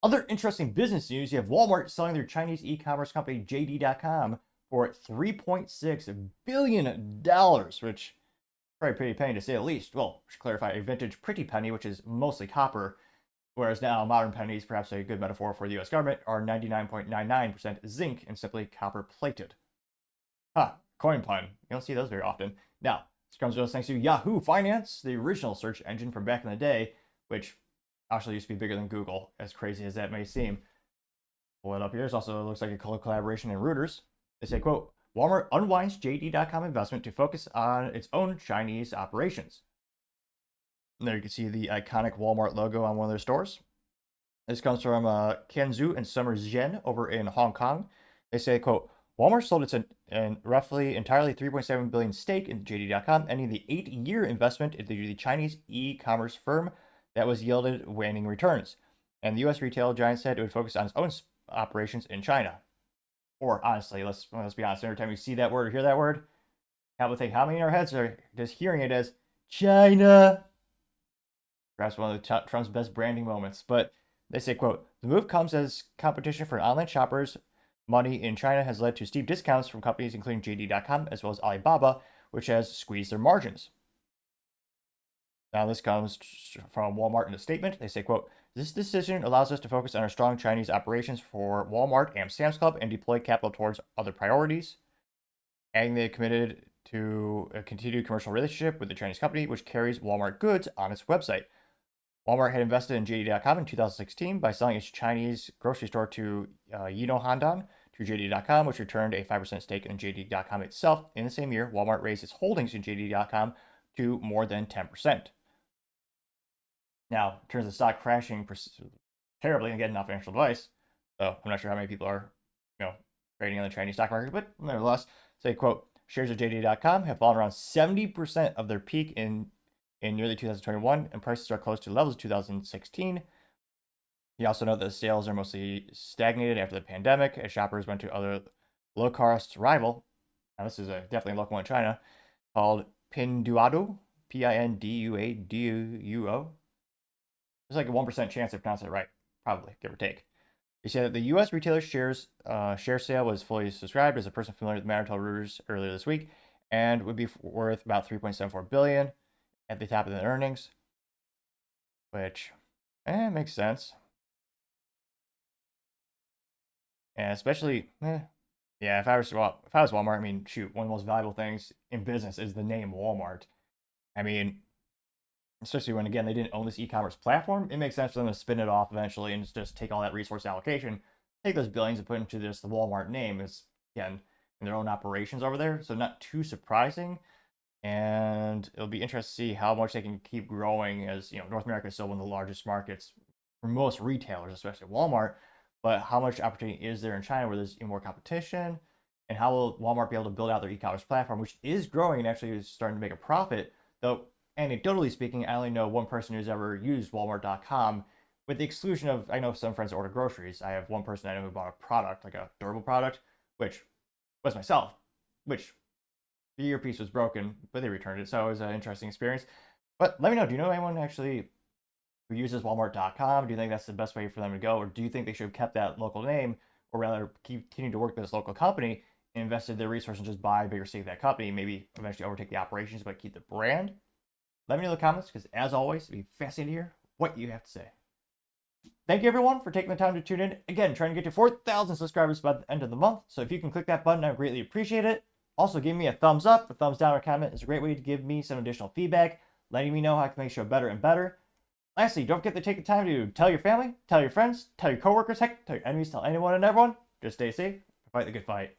Other interesting business news, you have Walmart selling their Chinese e-commerce company JD.com for $3.6 billion, which probably pretty penny to say the least. Well, should clarify, a vintage pretty penny, which is mostly copper, whereas now modern pennies, perhaps a good metaphor for the US government, are 99.99% zinc and simply copper plated. Huh, coin pun. You don't see those very often. Now, this comes to us thanks to Yahoo Finance, the original search engine from back in the day, which actually used to be bigger than Google, as crazy as that may seem. Pull it up here. It also looks like a collaboration in Reuters. They say, quote, Walmart unwinds JD.com investment to focus on its own Chinese operations. And there you can see the iconic Walmart logo on one of their stores. This comes from Kenzu and Summer Zhen over in Hong Kong. They say, quote, Walmart sold its roughly entirely $3.7 billion stake in JD.com, ending the 8-year investment into the Chinese e-commerce firm that was yielded waning returns. And the U.S. retail giant said it would focus on its own operations in China. Or honestly, let's be honest, every time we see that word or hear that word, have a think, how many in our heads are just hearing it as China? Perhaps one of Trump's best branding moments. But they say, quote, the move comes as competition for online shoppers' money in China has led to steep discounts from companies including JD.com as well as Alibaba, which has squeezed their margins. Now this comes from Walmart in a statement. They say, quote, this decision allows us to focus on our strong Chinese operations for Walmart and Sam's Club and deploy capital towards other priorities. Adding they committed to a continued commercial relationship with the Chinese company, which carries Walmart goods on its website. Walmart had invested in JD.com in 2016 by selling its Chinese grocery store to Yino Handan to JD.com, which returned a 5% stake in JD.com itself. In the same year, Walmart raised its holdings in JD.com to more than 10%. Now, in terms of stock crashing terribly, again, not financial advice, so I'm not sure how many people are, trading on the Chinese stock market, but nevertheless, say, quote, shares of JD.com have fallen around 70% of their peak in nearly 2021, and prices are close to levels of 2016. You also know that sales are mostly stagnated after the pandemic as shoppers went to other low-cost rival. Now, this is definitely a local one in China, called Pinduoduo, Pinduoduo. There's like a 1% chance I pronounced it right, probably, give or take. They said that the U.S. retailer's share sale was fully subscribed as a person familiar with the matter told Reuters earlier this week, and would be worth about $3.74 billion at the top of the earnings, which makes sense. And especially, yeah, if I was Walmart, I mean, shoot, one of the most valuable things in business is the name Walmart. I mean, especially when, again, they didn't own this e-commerce platform, it makes sense for them to spin it off eventually and just take all that resource allocation, take those billions and put into the Walmart name, is, again, in their own operations over there, so not too surprising. And it'll be interesting to see how much they can keep growing, as North America is still one of the largest markets for most retailers, especially Walmart. But how much opportunity is there in China where there's more competition? And how will Walmart be able to build out their e-commerce platform, which is growing and actually is starting to make a profit? Though, anecdotally speaking, I only know one person who's ever used Walmart.com, with the exclusion of, I know some friends order groceries. I have one person I know who bought a product, like a durable product, which was myself, which the earpiece was broken, but they returned it. So it was an interesting experience. But let me know, do you know anyone actually who uses Walmart.com? Do you think that's the best way for them to go? Or do you think they should have kept that local name, or rather continue to work with this local company and invested their resources and just buy a bigger stake of that company, maybe eventually overtake the operations, but keep the brand? Let me know in the comments, because as always, it'd be fascinating to hear what you have to say. Thank you, everyone, for taking the time to tune in. Again, trying to get to 4,000 subscribers by the end of the month. So if you can click that button, I would greatly appreciate it. Also, give me a thumbs up, a thumbs down, or comment is a great way to give me some additional feedback, letting me know how I can make the show better and better. Lastly, don't forget to take the time to tell your family, tell your friends, tell your coworkers, heck, tell your enemies, tell anyone and everyone. Just stay safe, fight the good fight.